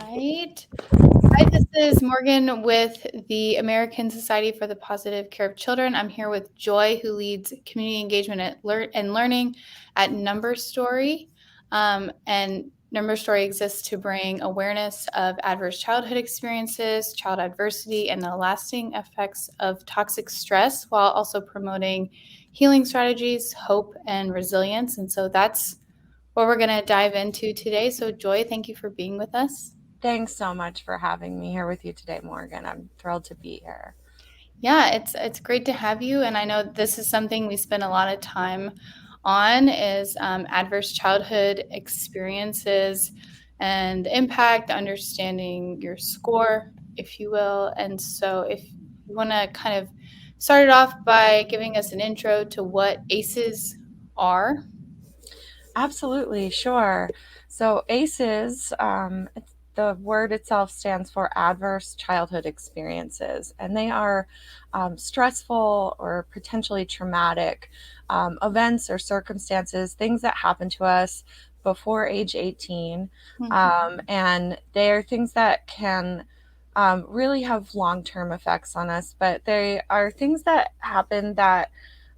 right. Hi, this is Morgan with the American Society for the Positive Care of Children. I'm here with Joy, who leads community engagement and learning at Number Story. And Number Story exists to bring awareness of adverse childhood experiences, child adversity, and the lasting effects of toxic stress while also promoting healing strategies, hope, and resilience. And so that's what we're going to dive into today. So, Joy, thank you for being with us. Thanks so much for having me here with you today, Morgan. I'm thrilled to be here. Yeah, it's great to have you, and I know this is something we spend a lot of time on is adverse childhood experiences and the impact, understanding your score, if you will. And so, if you want to kind of start it off by giving us an intro to what ACEs are. Absolutely, sure. So, ACEs, the word itself stands for adverse childhood experiences, and they are stressful or potentially traumatic events or circumstances, things that happen to us before age 18. And they are things that can really have long term effects on us, but they are things that happen that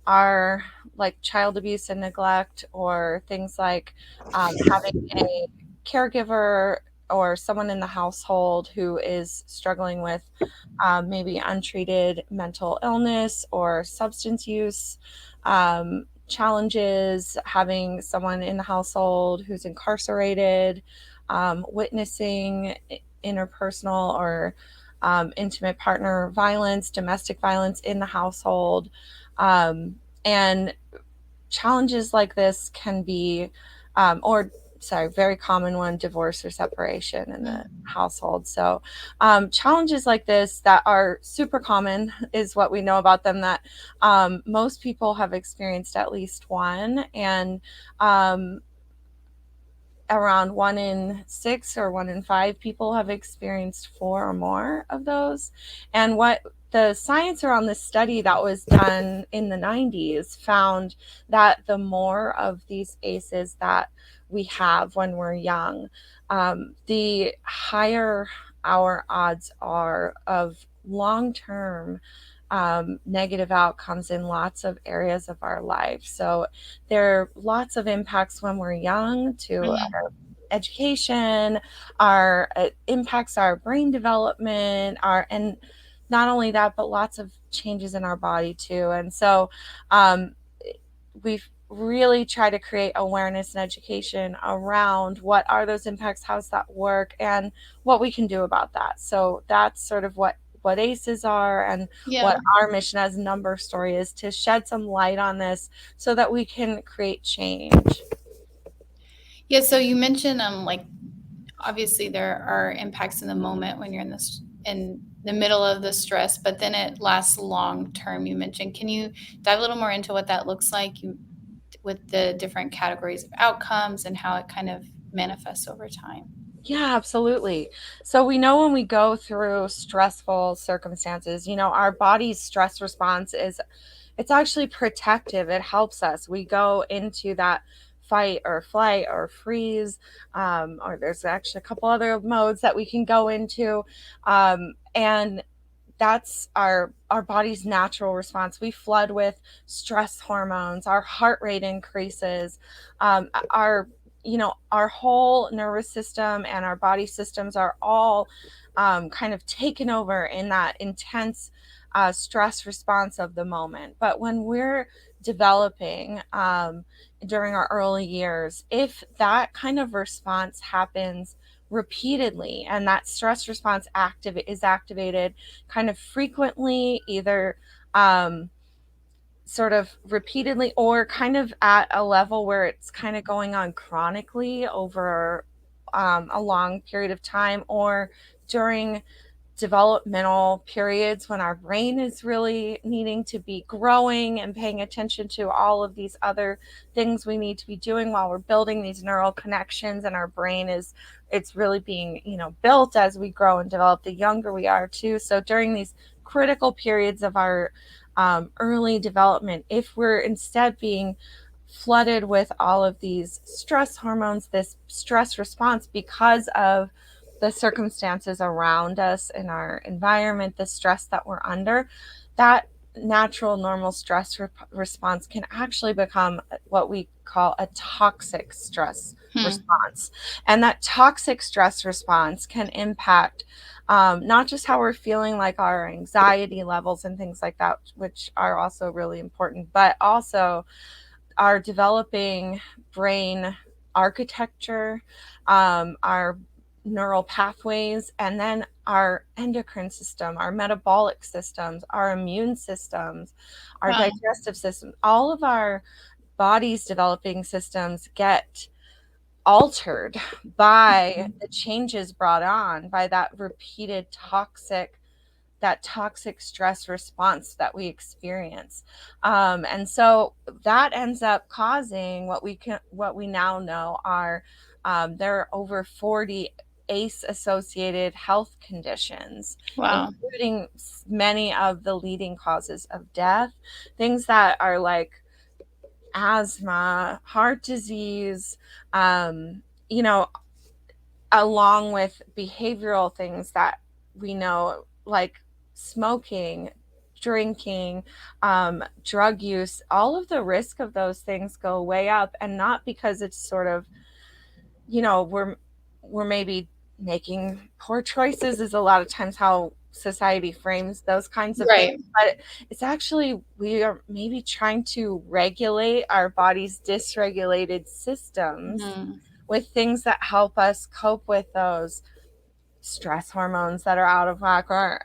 are like child abuse and neglect, or things like having a caregiver or someone in the household who is struggling with maybe untreated mental illness or substance use challenges, having someone in the household who's incarcerated, witnessing interpersonal or intimate partner violence, domestic violence in the household. And challenges like this can be, or sorry, very common one, divorce or separation in the household. So, challenges like this that are super common is what we know about them, that most people have experienced at least one. And around 1 in 6 or 1 in 5 people have experienced 4 or more of those. And what the science around this study that was done in the 90s found that the more of these ACEs that we have when we're young, the higher our odds are of long term negative outcomes in lots of areas of our life. So there are lots of impacts when we're young to Mhm. our education, our impacts our brain development, our and not only that, but lots of changes in our body too. And so um, we've really tried to create awareness and education around what are those impacts, how's that work, and what we can do about that. So that's sort of what ACEs are, and what Yeah. our mission as Number Story is, to shed some light on this so that we can create change. Yeah, so you mentioned like obviously there are impacts in the moment when you're in the middle of the stress, but then it lasts long term. You mentioned, can you dive a little more into what that looks like with the different categories of outcomes and how it kind of manifests over time? Yeah, absolutely. So we know when we go through stressful circumstances, our body's stress response is, it's actually protective. It helps us. We go into that fight or flight or freeze, or there's actually a couple other modes that we can go into, and that's our body's natural response. We flood with stress hormones. Our heart rate increases. Our our whole nervous system and our body systems are all kind of taken over in that intense stress response of the moment. But when we're developing during our early years, if that kind of response happens repeatedly, and that stress response is activated kind of frequently, either sort of repeatedly, or kind of at a level where it's kind of going on chronically over a long period of time, or during developmental periods when our brain is really needing to be growing and paying attention to all of these other things we need to be doing while we're building these neural connections, and our brain is, it's really being built as we grow and develop, the younger we are too. So during these critical periods of our early development, if we're instead being flooded with all of these stress hormones, this stress response because of the circumstances around us in our environment, the stress that we're under, that natural normal stress response can actually become what we call a toxic stress response. And that toxic stress response can impact not just how we're feeling, like our anxiety levels and things like that, which are also really important, but also our developing brain architecture, our neural pathways, and then our endocrine system, our metabolic systems, our immune systems, our Wow. digestive system, all of our body's developing systems get altered by the changes brought on by that toxic stress response that we experience. And so that ends up causing what we now know are there are over 40 ACE associated health conditions, Wow. including many of the leading causes of death, things that are like asthma, heart disease, you know, along with behavioral things that we know, like smoking, drinking, drug use. All of the risk of those things go way up, and not because it's sort of, we're maybe making poor choices, is a lot of times how society frames those kinds of things, Right. but it's actually we are maybe trying to regulate our body's dysregulated systems with things that help us cope with those stress hormones that are out of whack, or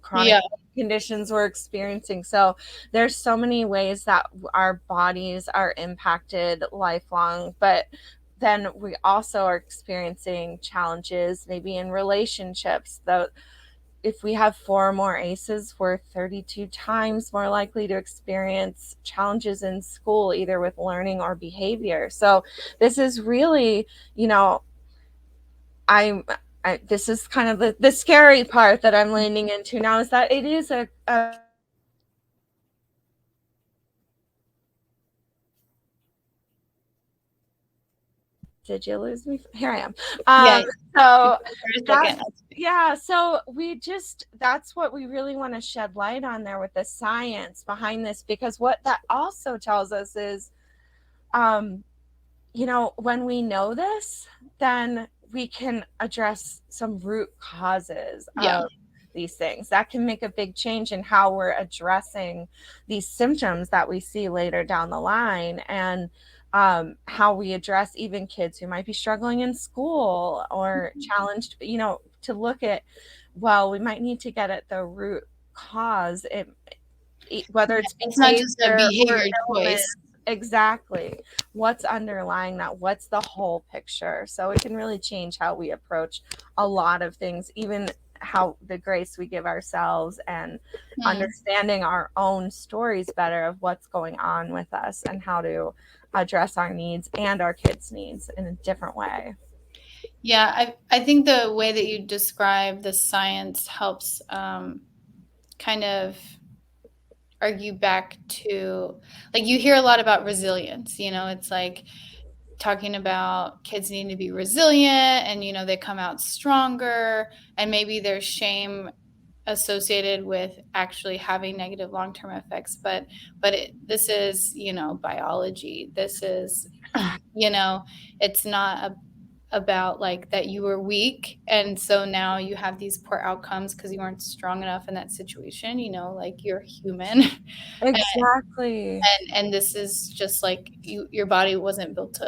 chronic Yeah. conditions we're experiencing. So there's so many ways that our bodies are impacted lifelong, but then we also are experiencing challenges maybe in relationships. Though if we have 4 or more ACEs, we're 32 times more likely to experience challenges in school, either with learning or behavior. So this is really, this is kind of the scary part that I'm leaning into now, is that it is a did you lose me? Here I am. Yeah. So For a second. so that's what we really want to shed light on there with the science behind this, because what that also tells us is, when we know this, then we can address some root causes Yeah. of these things that can make a big change in how we're addressing these symptoms that we see later down the line, and how we address even kids who might be struggling in school or challenged, to look at, well, we might need to get at the root cause, whether it's It's not just a behavior or behavior illness. choice. Exactly. What's underlying that? What's the whole picture? So it can really change how we approach a lot of things, even how the grace we give ourselves, and understanding our own stories better of what's going on with us, and how to address our needs and our kids' needs in a different way. Yeah, I think the way that you describe the science helps kind of argue back to, like, you hear a lot about resilience. It's like talking about kids needing to be resilient, and they come out stronger, and maybe there's shame associated with actually having negative long-term effects, but this is biology. This is it's not about like that you were weak and so now you have these poor outcomes because you weren't strong enough in that situation. Like, you're human. Exactly. And this is just like your body wasn't built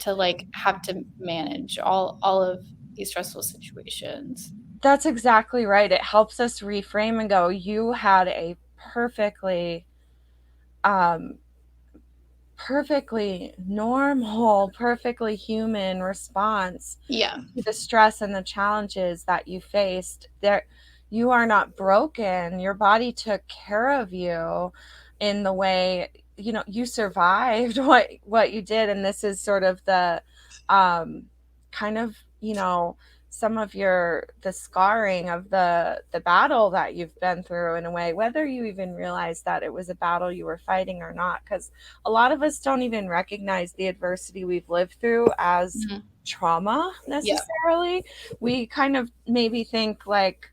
to like have to manage all of these stressful situations. That's exactly right. It helps us reframe and go, you had a um, perfectly normal, perfectly human response Yeah. to the stress and the challenges that you faced. There, you are not broken. Your body took care of you in the way, you survived what you did. And this is sort of the kind of, some of the scarring of the battle that you've been through, in a way, whether you even realize that it was a battle you were fighting or not, because a lot of us don't even recognize the adversity we've lived through as Mhm. trauma Yeah. necessarily. We kind of maybe think, like,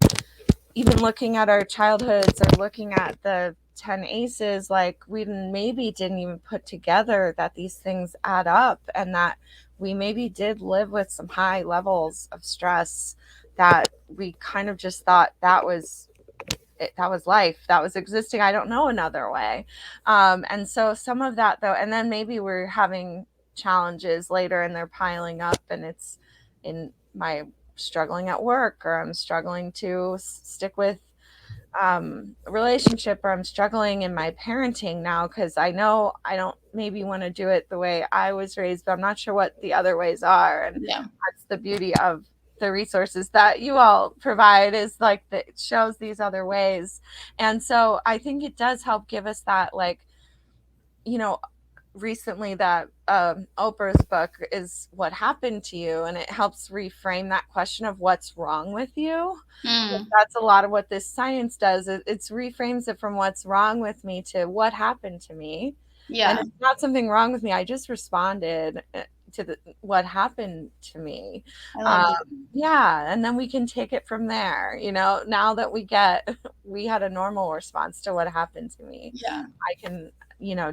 even looking at our childhoods or looking at the 10 aces, like, we maybe didn't even put together that these things add up, and that we maybe did live with some high levels of stress, that we kind of just thought that was it, that was life, that was existing, I don't know another way. And so some of that, though, and then maybe we're having challenges later and they're piling up, and it's in my struggling at work, or I'm struggling to stick with a relationship, or I'm struggling in my parenting now because I know I don't maybe want to do it the way I was raised, but I'm not sure what the other ways are. And Yeah. that's the beauty of the resources that you all provide, is like that it shows these other ways. And so I think it does help give us that, like, you know, recently that Oprah's book is What Happened to You, and it helps reframe that question of what's wrong with you. Mm. That's a lot of what this science does. It's reframes it from what's wrong with me to what happened to me. And Yeah. it's not something wrong with me. I just responded to what happened to me. I Um, love that. yeah, and then we can take it from there. Now that we had a normal response to what happened to me, Yeah. I can,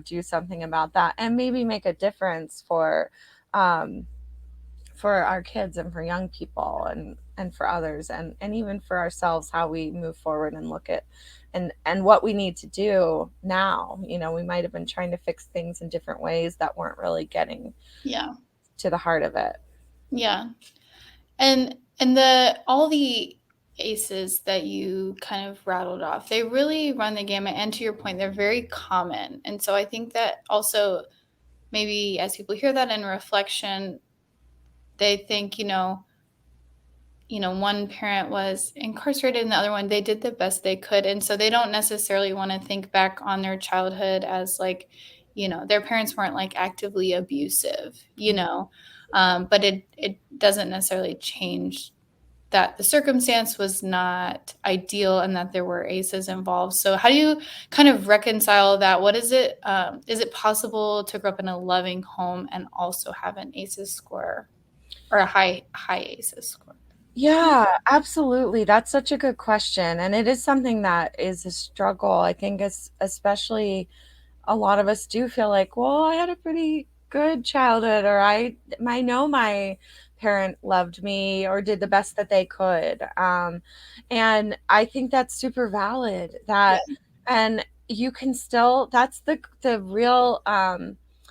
do something about that, and maybe make a difference um, for our kids and for young people, and for others, and even for ourselves, how we move forward and look at and what we need to do now. We might have been trying to fix things in different ways that weren't really getting Yeah. to the heart of it. Yeah. And the all the aces that you kind of rattled off, they really run the gamut. And to your point, they're very common. And so I think that also maybe as people hear that in reflection, they think, one parent was incarcerated and the other one, they did the best they could. And so they don't necessarily want to think back on their childhood as like, their parents weren't like actively abusive, but it doesn't necessarily change that the circumstance was not ideal and that there were aces involved. So how do you kind of reconcile that? What is it? Is it possible to grow up in a loving home and also have an aces score or a high aces score? Yeah, absolutely. That's such a good question. And it is something that is a struggle. I think, especially, a lot of us do feel like, well, I had a pretty good childhood, or I know my parent loved me or did the best that they could. And I think that's super valid. Yeah. And you can still, that's the real,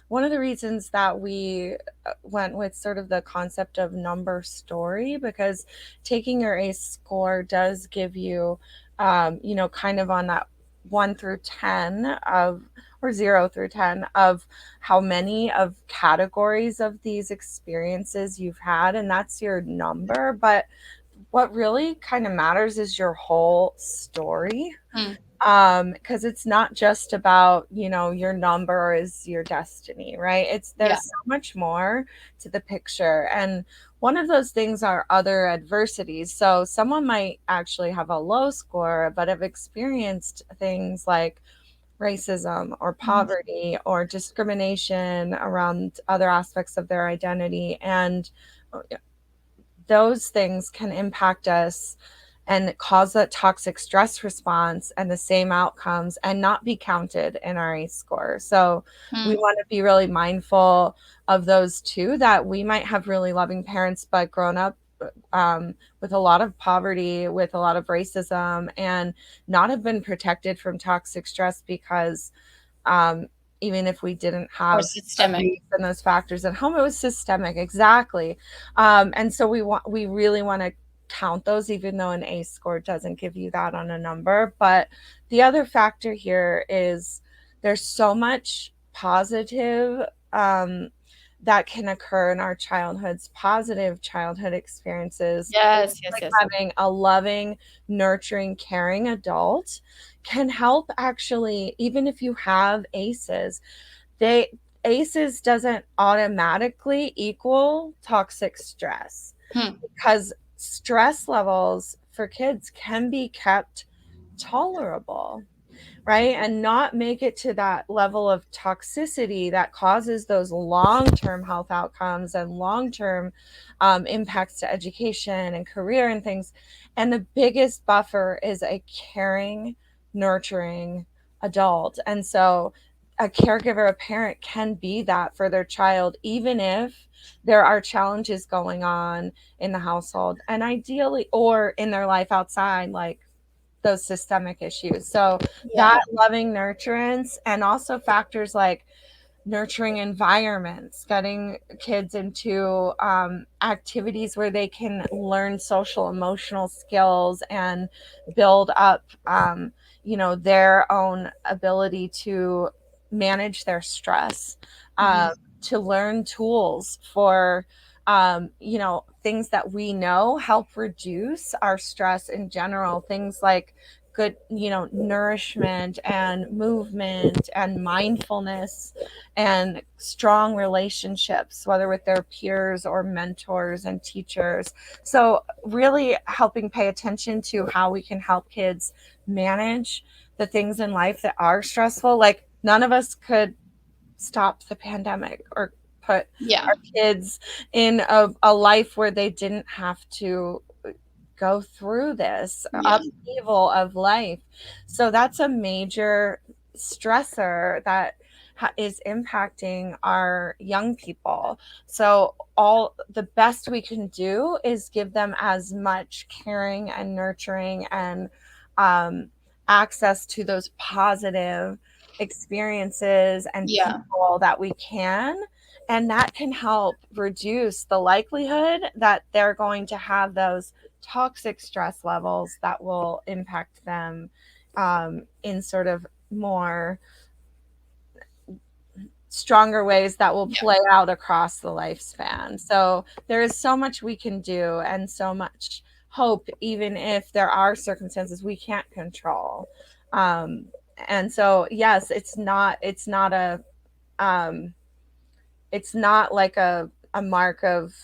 one of the reasons that we went with sort of the concept of number story, because taking your ACE score does give you, kind of on that 1 through 10 of, or 0 through 10 of how many of categories of these experiences you've had, and that's your number. But what really kind of matters is your whole story, Hmm. because it's not just about, your number is your destiny, right? Yeah. There's so much more to the picture. And one of those things are other adversities. So someone might actually have a low score but have experienced things like racism or Mhm. poverty or discrimination around other aspects of their identity. And those things can impact us and cause that toxic stress response and the same outcomes, and not be counted in our ACE score. So we Hmm. want to be really mindful of those too, that we might have really loving parents but grown up with a lot of poverty, with a lot of racism, and not have been protected from toxic stress, because um, even if we didn't Or have systemic. abuse and those factors at home, it was systemic. Exactly. And so we really want to count those, even though an ACE score doesn't give you that on a number. But the other factor here is there's so much positive that can occur in our childhoods, positive childhood experiences. Things Yes, yes, like yes. having a loving, nurturing, caring adult can help, actually, even if you have ACEs. They ACEs doesn't automatically equal toxic stress, because stress levels for kids can be kept tolerable, right? And not make it to that level of toxicity that causes those long-term health outcomes and long-term impacts to education and career and things. And the biggest buffer is a caring, nurturing adult. And so a caregiver, a parent can be that for their child, even if there are challenges going on in the household and ideally, or in their life outside, like those systemic issues. So Yeah. that loving nurturance, and also factors like nurturing environments, getting kids into activities where they can learn social emotional skills and build up their own ability to manage their stress, Mhm. to learn tools for things that we know help reduce our stress in general, things like good nourishment and movement and mindfulness and strong relationships, whether with their peers or mentors and teachers. So really helping pay attention to how we can help kids manage the things in life that are stressful. Like none of us could stop the pandemic or put Yeah. our kids in a life where they didn't have to go through this Yeah. upheaval of life. So that's a major stressor that is impacting our young people. So all the best we can do is give them as much caring and nurturing and um, access to those positive experiences and Yeah. people that we can. And that can help reduce the likelihood that they're going to have those toxic stress levels that will impact them in sort of more stronger ways that will Yeah. play out across the lifespan. So there is so much we can do and so much hope, even if there are circumstances we can't control. Um, and so, yes, um, it's not like a mark of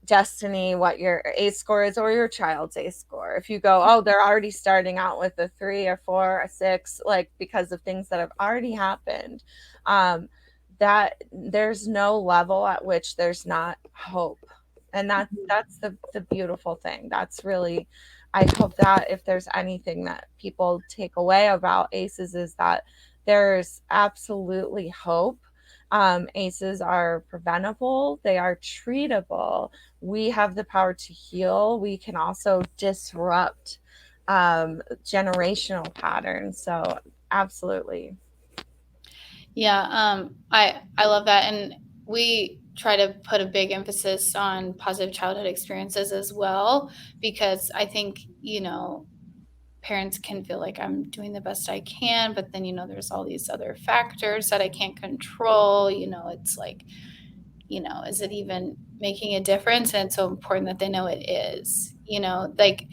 destiny what your ACE score is or your child's ACE score. If you go, oh, they're already starting out with a 3 or 4 or 6, like because of things that have already happened, that there's no level at which there's not hope. And that's the beautiful thing. That's really, I hope that if there's anything that people take away about ACEs is that there's absolutely hope. ACEs are preventable, they are treatable. We have the power to heal. We can also disrupt generational patterns. So, absolutely. Yeah, I love that, and we try to put a big emphasis on positive childhood experiences as well, because I think, parents can feel like I'm doing the best I can, but then, there's all these other factors that I can't control. It's like, is it even making a difference? And it's so important that they know it is. Like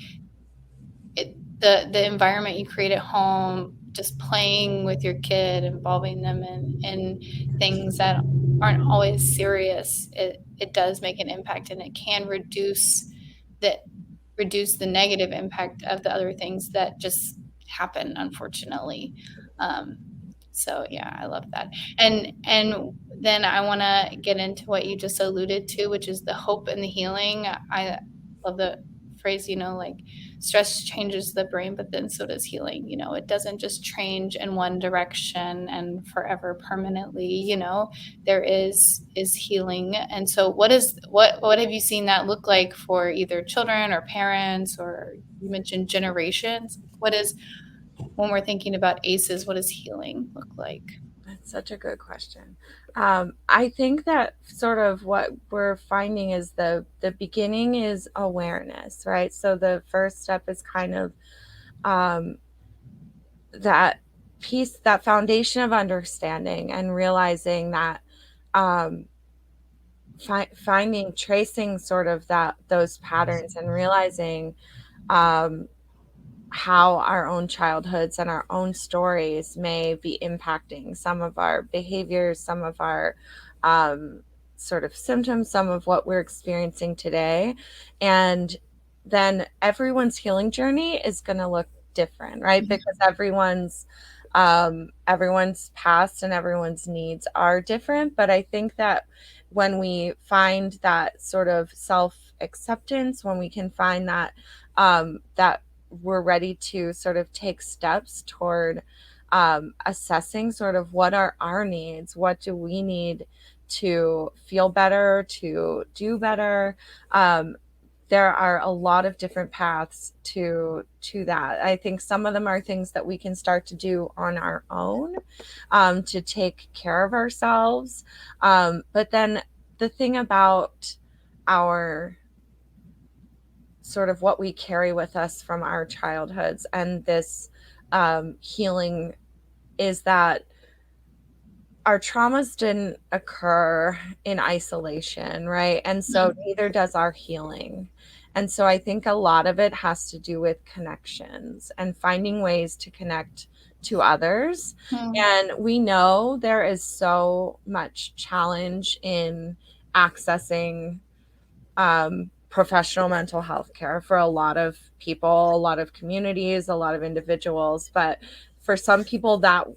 the environment you create at home, just playing with your kid, involving them in things that aren't always serious, it does make an impact, and it can the reduce the negative impact of the other things that just happen, unfortunately. Um, so yeah, I love that. And then I want to get into what you just alluded to, which is the hope and the healing. I love the phrase, like stress changes the brain, but then so does healing. It doesn't just change in one direction and forever permanently. There is healing. And so what have you seen that look like for either children or parents, or you mentioned generations? What is, when we're thinking about ACEs, what does healing look like? That's such a good question. I think that sort of what we're finding is the beginning is awareness, right? So the first step is kind of um, that piece, that foundation of understanding and realizing that um, finding, tracing sort of that those patterns and realizing um, how our own childhoods and our own stories may be impacting some of our behaviors, some of our um, sort of symptoms, some of what we're experiencing today. And then everyone's healing journey is going to look different, right? Mhm. Because everyone's past and everyone's needs are different. But I think that when we find that sort of self acceptance, when we can find that we're ready to sort of take steps toward assessing sort of what are our needs, what do we need to feel better, to do better. There are a lot of different paths to that. I think some of them are things that we can start to do on our own, to take care of ourselves. But then the thing about our sort of what we carry with us from our childhoods and this healing is that our traumas didn't occur in isolation, right? And so neither does our healing. And so I think a lot of it has to do with connections and finding ways to connect to others. Mhm. And we know there is so much challenge in accessing professional mental health care for a lot of people, a lot of communities, a lot of individuals. But for some people, that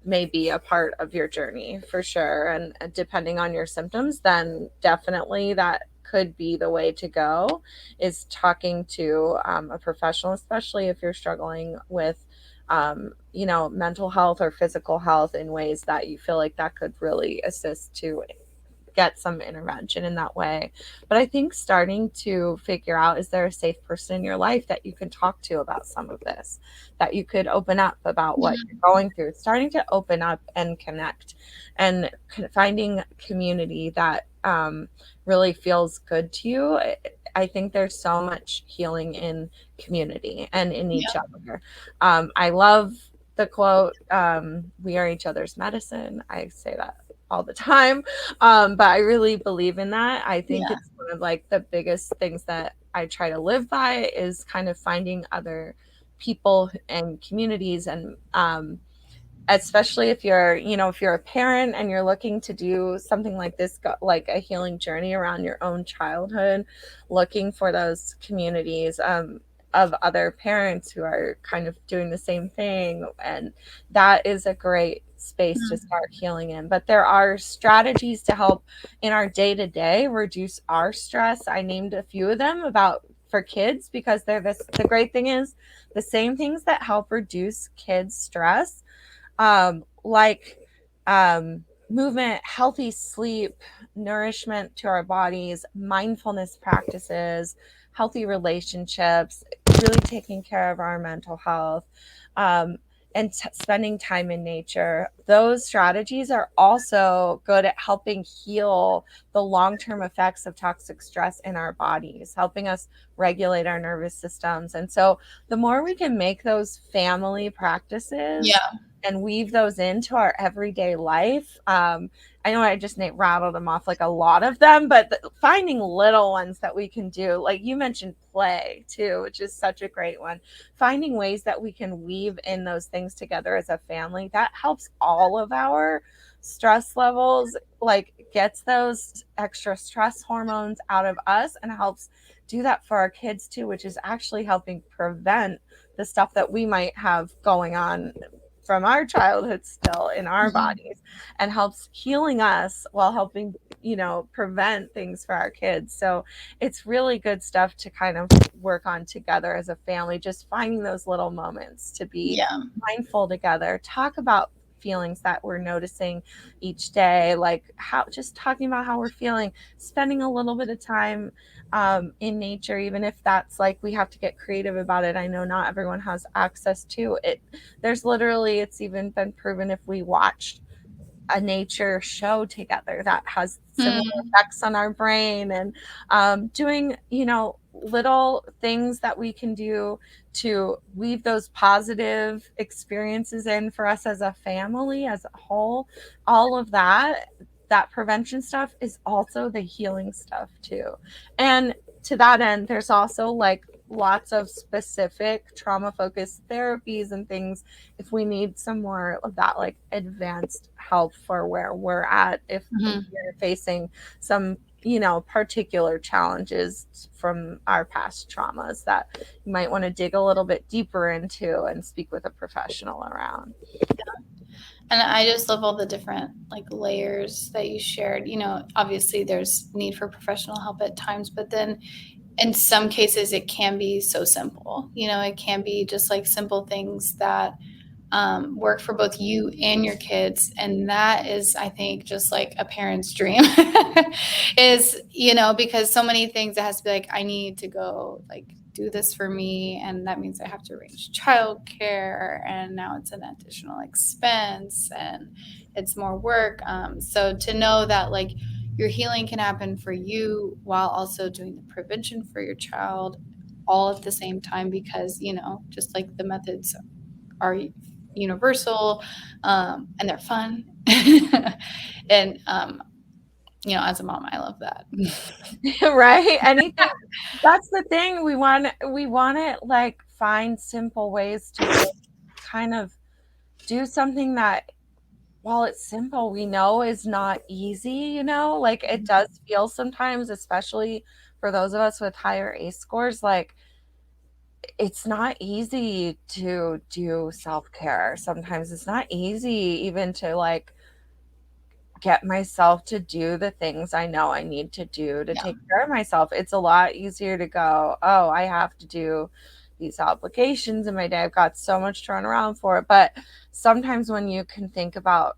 may be a part of your journey for sure. And depending on your symptoms, then definitely that could be the way to go, is talking to a professional, especially if you're struggling with mental health or physical health in ways that you feel like that could really assist to get some intervention in that way. But I think starting to figure out, is there a safe person in your life that you can talk to about some of this, that you could open up about what Mhm. you're going through, starting to open up and connect, and finding community that really feels good to you. I think there's so much healing in community and in Yeah. each other. I love the quote, we are each other's medicine. I say that all the time. But I really believe in that. I think Yeah. it's one of like the biggest things that I try to live by, is kind of finding other people and communities. And especially if you're a parent and you're looking to do something like this, like a healing journey around your own childhood, looking for those communities of other parents who are kind of doing the same thing. And that is a great space to Mhm. start healing in. But there are strategies to help in our day to day reduce our stress. I named a few of them about for kids, because the great thing is, the same things that help reduce kids stress, like movement, healthy sleep, nourishment to our bodies, mindfulness practices, healthy relationships, really taking care of our mental health, um, and spending time in nature. Those strategies are also good at helping heal the long term effects of toxic stress in our bodies, helping us regulate our nervous systems. And so, the more we can make those family practices Yeah. and weave those into our everyday life. I know I just rattled them off, like a lot of them, but finding little ones that we can do, like you mentioned, play too, which is such a great one. Finding ways that we can weave in those things together as a family, that helps all of our stress levels, like gets those extra stress hormones out of us, and helps do that for our kids too, which is actually helping prevent the stuff that we might have going on from our childhood still in our Mhm. bodies, and helps healing us while helping prevent things for our kids. So it's really good stuff to kind of work on together as a family, just finding those little moments to be Yeah. mindful together, talk about feelings that we're noticing each day, like how, just talking about how we're feeling, spending a little bit of time in nature, even if that's like we have to get creative about it. I know not everyone has access to it. There's literally, it's even been proven, if we watched a nature show together, that has similar Mm. effects on our brain. And doing little things that we can do to weave those positive experiences in for us as a family as a whole, all of that prevention stuff is also the healing stuff too. And to that end, there's also like lots of specific trauma focused therapies and things if we need some more of that like advanced help for where we're at, if Mhm. we're facing some particular challenges from our past traumas that you might want to dig a little bit deeper into and speak with a professional around. And I just love all the different like layers that you shared. Obviously there's need for professional help at times, but then in some cases it can be so simple. It can be just like simple things that work for both you and your kids. And that is, I think, just like a parent's dream is, because so many things it has to be like, I need to go like do this for me. And that means I have to arrange childcare. And now it's an additional expense and it's more work. So to know that like your healing can happen for you while also doing the prevention for your child all at the same time, because, just like the methods are universal, and they're fun. And as a mom, I love that. Right? Anything. That's the thing. We want to like find simple ways to kind of do something that, while it's simple, we know is not easy, like it does feel sometimes, especially for those of us with higher ACE scores, like it's not easy to do self-care. Sometimes it's not easy even to like get myself to do the things I know I need to do to Yeah. take care of myself. It's a lot easier to go, oh, I have to do these obligations in my day. I've got so much to run around for. But sometimes when you can think about,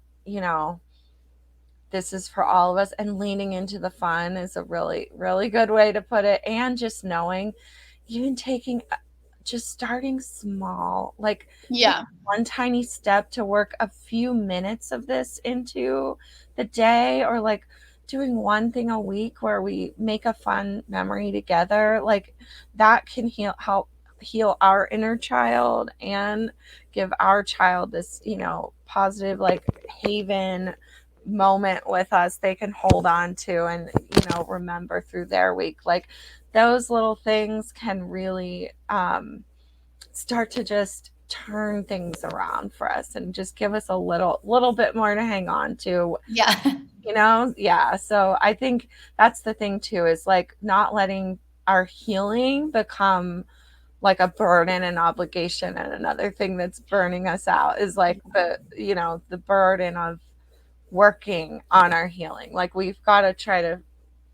this is for all of us, and leaning into the fun is a really, really good way to put it. And just knowing, even taking, just starting small, like Yeah. one tiny step to work a few minutes of this into the day, or like doing one thing a week where we make a fun memory together, like that can help heal our inner child and give our child this positive like haven moment with us they can hold on to and remember through their week. Like those little things can really start to just turn things around for us and just give us a little bit more to hang on to. Yeah. Yeah, so I think that's the thing too, is like not letting our healing become like a burden and obligation. And another thing that's burning us out is like the burden of working on our healing. Like we've got to try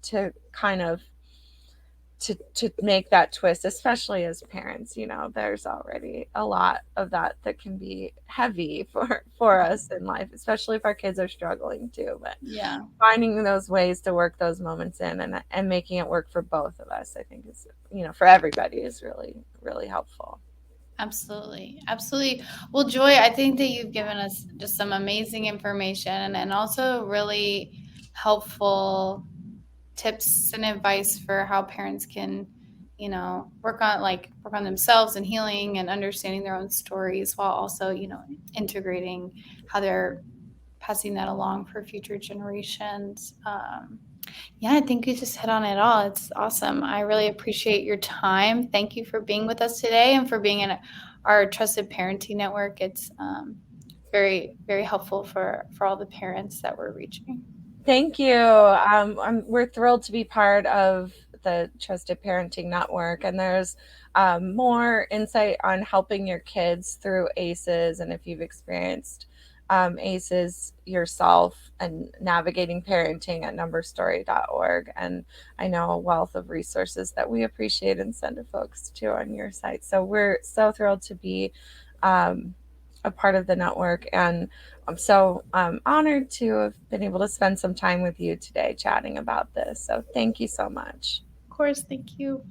to kind of to make that twist, especially as parents. There's already a lot of that can be heavy for us in life, especially if our kids are struggling too. But Yeah. finding those ways to work those moments in and making it work for both of us, I think is, for everybody, is really, really helpful. Absolutely. Absolutely. Well, Joy, I think that you've given us just some amazing information and also really helpful tips and advice for how parents can, work on themselves and healing and understanding their own stories while also, integrating how they're passing that along for future generations. Yeah, I think you just hit on it all. It's awesome. I really appreciate your time. Thank you for being with us today and for being in our Trusted Parenting Network. It's very, very helpful for all the parents that we're reaching. Thank you. We're thrilled to be part of the Trusted Parenting Network, and there's more insight on helping your kids through ACEs, and if you've experienced ACEs yourself, and navigating parenting at numberstory.org. And I know a wealth of resources that we appreciate and send to folks too on your site. So we're so thrilled to be a part of the network, and I'm so honored to have been able to spend some time with you today chatting about this. So thank you so much. Of course, thank you.